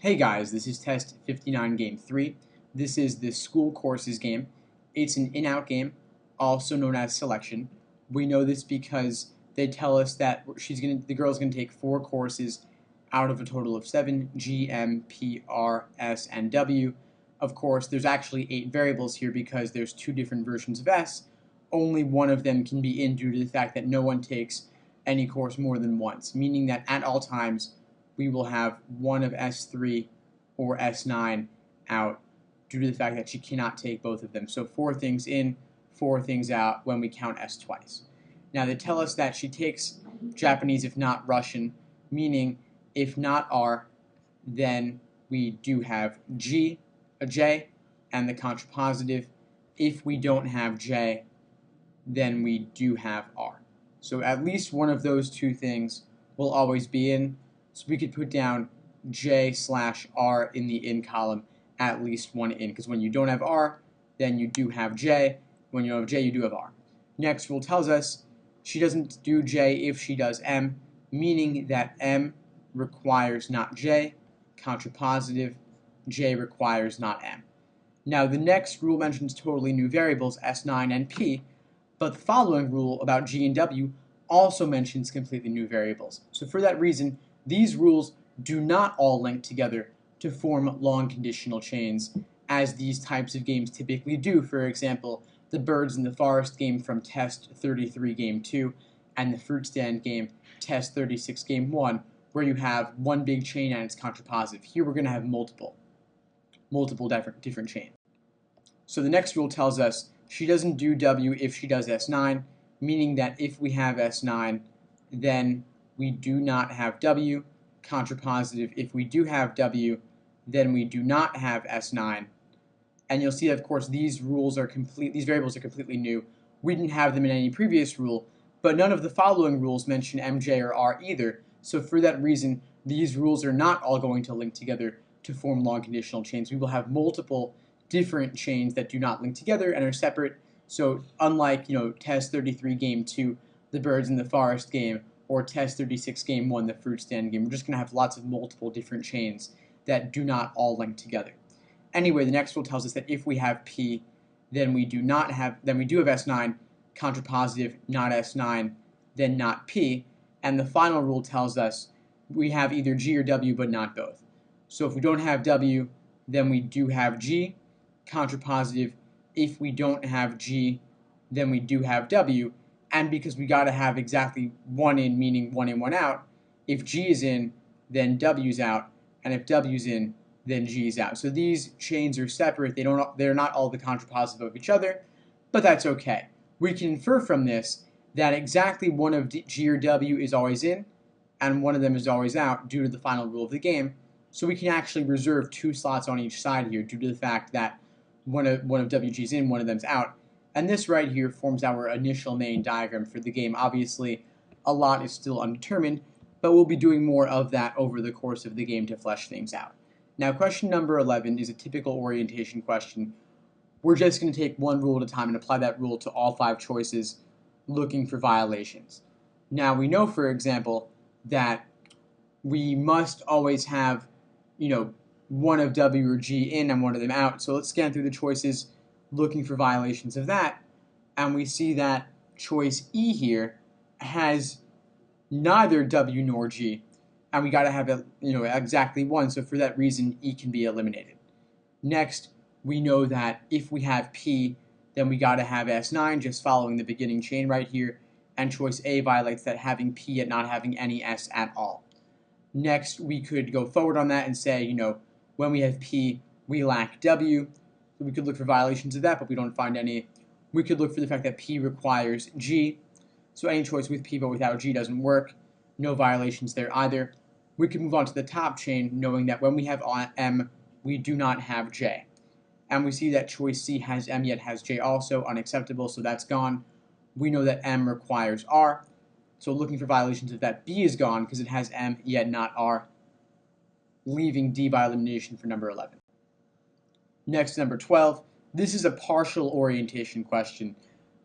Hey guys, this is test 59 game 3. This is the school courses game. It's an in-out game, also known as selection. We know this because they tell us that the girl's gonna take 4 courses out of a total of 7, G, M, P, R, S, and W. Of course, there's actually 8 variables here because there's 2 different versions of S. Only one of them can be in due to the fact that no one takes any course more than once, meaning that at all times we will have one of S3 or S9 out due to the fact that she cannot take both of them. So 4 things in, 4 things out when we count S twice. Now they tell us that she takes Japanese if not Russian, meaning if not R, then we do have G, a J, and the contrapositive. If we don't have J, then we do have R. So at least one of those 2 things will always be in. So we could put down J/R in the in column, at least one in, because when you don't have R, then you do have J. When you don't have J, you do have R. Next rule tells us she doesn't do J if she does M, meaning that M requires not J, contrapositive, J requires not M. Now the next rule mentions totally new variables, S9 and P, but the following rule about G and W also mentions completely new variables. So for that reason, these rules do not all link together to form long conditional chains, as these types of games typically do. For example, the birds in the forest game from test 33 game 2 and the fruit stand game test 36 game 1, where you have one big chain and it's contrapositive. Here we're going to have multiple different chains. So the next rule tells us she doesn't do W if she does S9, meaning that if we have S9, then we do not have W. Contrapositive, if we do have W, then we do not have S9. And you'll see that, of course, these variables are completely new. We didn't have them in any previous rule, but none of the following rules mention MJ or R either. So for that reason, these rules are not all going to link together to form long conditional chains. We will have multiple different chains that do not link together and are separate. So unlike, test 33 game 2, the birds in the forest game, or test 36 game 1, the fruit stand game, we're just going to have lots of multiple different chains that do not all link together. Anyway, the next rule tells us that if we have P, then we do have S9, contrapositive, not S9, then not P. And the final rule tells us we have either G or W, but not both. So if we don't have W, then we do have G, contrapositive. If we don't have G, then we do have W. And because we got to have exactly one in, meaning one in, one out, if G is in, then W's out, and if W's in, then G is out. So these chains are separate. They're not all the contrapositive of each other, but that's okay. We can infer from this that exactly one of G or W is always in, and one of them is always out due to the final rule of the game. So we can actually reserve 2 slots on each side here due to the fact that one of WG is in, one of them's out. And this right here forms our initial main diagram for the game. Obviously, a lot is still undetermined, but we'll be doing more of that over the course of the game to flesh things out. Now, question number 11 is a typical orientation question. We're just going to take one rule at a time and apply that rule to all 5 choices, looking for violations. Now, we know, for example, that we must always have, one of W or G in and one of them out. So let's scan through the choices, looking for violations of that, and we see that choice E here has neither W nor G, and we got to have exactly one. So for that reason, E can be eliminated. Next, we know that if we have P, then we got to have S9, just following the beginning chain right here, and choice A violates that, having P and not having any S at all. Next, we could go forward on that and say, when we have P, we lack W. So we could look for violations of that, but we don't find any. We could look for the fact that P requires G. So any choice with P but without G doesn't work. No violations there either. We could move on to the top chain, knowing that when we have M, we do not have J. And we see that choice C has M yet has J also, unacceptable, so that's gone. We know that M requires R. So looking for violations of that, B is gone because it has M yet not R, leaving D by elimination for number 11. Next, number 12. This is a partial orientation question.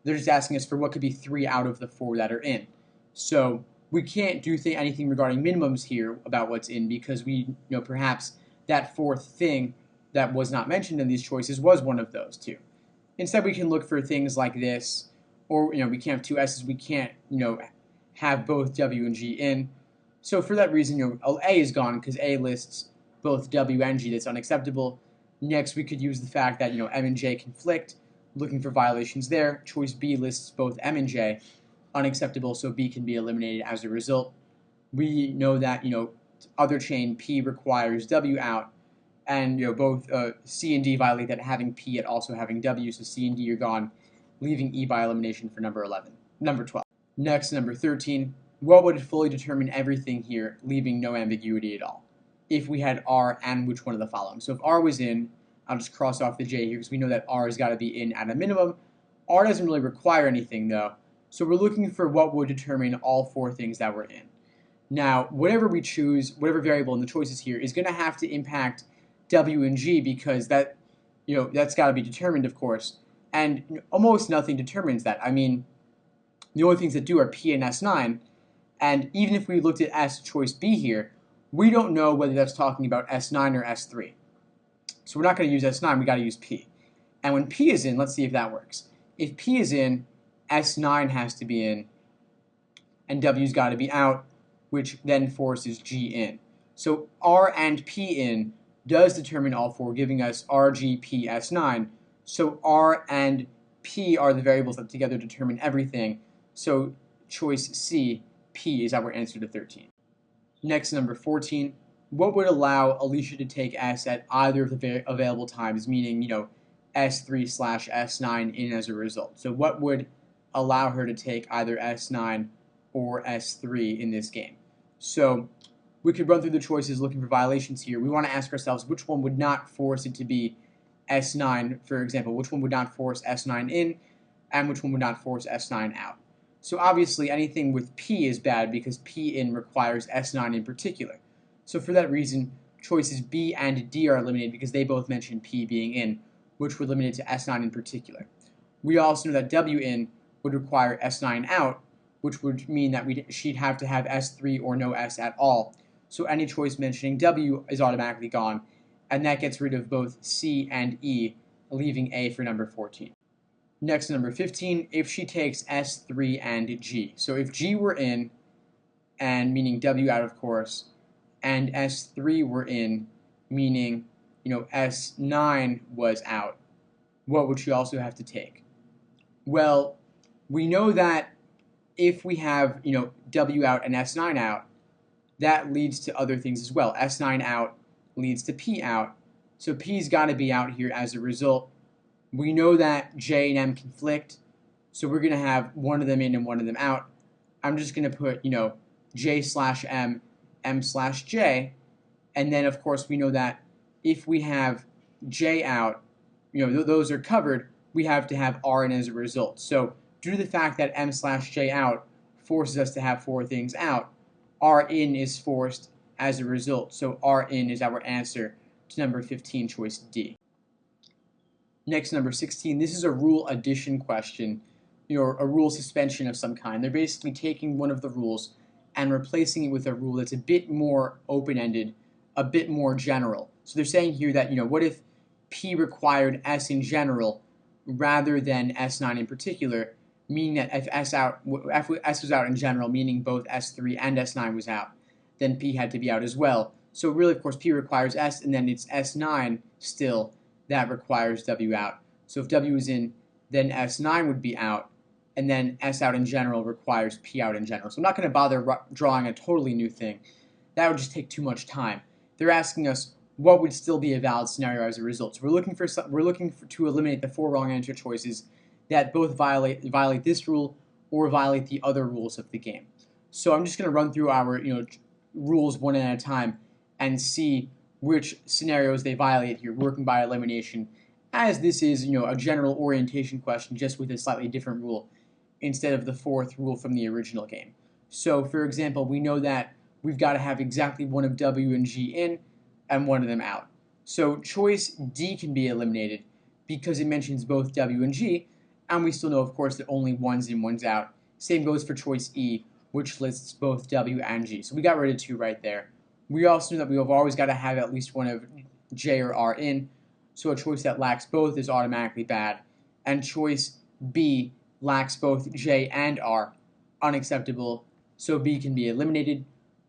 They're just asking us for what could be 3 out of the 4 that are in. So we can't do anything regarding minimums here about what's in because we know perhaps that fourth thing that was not mentioned in these choices was one of those two. Instead, we can look for things like this, or we can't have two S's. We can't have both W and G in. So for that reason, A is gone because A lists both W and G. That's unacceptable. Next, we could use the fact that M and J conflict, looking for violations there. Choice B lists both M and J, unacceptable. So B can be eliminated as a result. We know that other chain P requires W out, and both C and D violate that, having P yet also having W. So C and D are gone, leaving E by elimination for number 12. Next, number 13. What would fully determine everything here, leaving no ambiguity at all? If we had R and which one of the following. So if R was in, I'll just cross off the J here because we know that R has got to be in at a minimum. R doesn't really require anything though. So we're looking for what would determine all four things that we're in. Now, whatever we choose, whatever variable in the choices here is going to have to impact W and G because that's got to be determined, of course. And almost nothing determines that. I mean, the only things that do are P and S9. And even if we looked at S choice B here, we don't know whether that's talking about S9 or S3. So we're not going to use S9, we got to use P. And when P is in, let's see if that works. If P is in, S9 has to be in, and W's got to be out, which then forces G in. So R and P in does determine all four, giving us R, G, P, S9. So R and P are the variables that together determine everything. So choice C, P, is our answer to 13. Next, number 14. What would allow Alicia to take S at either of the available times, meaning, S3/S9 in as a result? So what would allow her to take either S9 or S3 in this game? So we could run through the choices looking for violations here. We want to ask ourselves which one would not force it to be S9, for example. Which one would not force S9 in, and which one would not force S9 out? So obviously anything with P is bad because P in requires S9 in particular. So for that reason, choices B and D are eliminated because they both mention P being in, which would limit it to S9 in particular. We also know that W in would require S9 out, which would mean that she'd have to have S3 or no S at all. So any choice mentioning W is automatically gone, and that gets rid of both C and E, leaving A for number 14. Next, number 15, if she takes S3 and G. So if G were in, and meaning W out, of course, and S3 were in, meaning, S9 was out, what would she also have to take? Well, we know that if we have, W out and S9 out, that leads to other things as well. S9 out leads to P out. So P's got to be out here as a result. We know that J and M conflict, so we're going to have one of them in and one of them out. I'm just going to put, J/M, M/J, and then, of course, we know that if we have J out, those are covered, we have to have R in as a result. So due to the fact that M/J out forces us to have four things out, R in is forced as a result. So R in is our answer to number 15, choice D. Next, number 16, this is a rule addition question, a rule suspension of some kind. They're basically taking one of the rules and replacing it with a rule that's a bit more open-ended, a bit more general. So they're saying here that, what if P required S in general rather than S9 in particular, meaning that if S was out in general, meaning both S3 and S9 was out, then P had to be out as well. So really, of course, P requires S, and then it's S9 still that requires W out. So if W is in, then S9 would be out, and then S out in general requires P out in general. So I'm not going to bother drawing a totally new thing. That would just take too much time. They're asking us what would still be a valid scenario as a result. So we're looking to eliminate the four wrong answer choices that both violate this rule or violate the other rules of the game. So I'm just going to run through our rules one at a time and see which scenarios they violate here, working by elimination, as this is a general orientation question just with a slightly different rule instead of the fourth rule from the original game. So for example, we know that we've got to have exactly one of W and G in and one of them out. So choice D can be eliminated because it mentions both W and G, and we still know, of course, that only one's in, one's out. Same goes for choice E, which lists both W and G. So we got rid of two right there. We also know that we have always got to have at least one of J or R in, so a choice that lacks both is automatically bad, and choice B lacks both J and R, unacceptable, so B can be eliminated.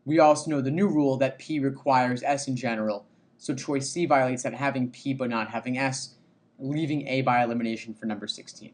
We also know the new rule that P requires S in general, so choice C violates that, having P but not having S, leaving A by elimination for number 16.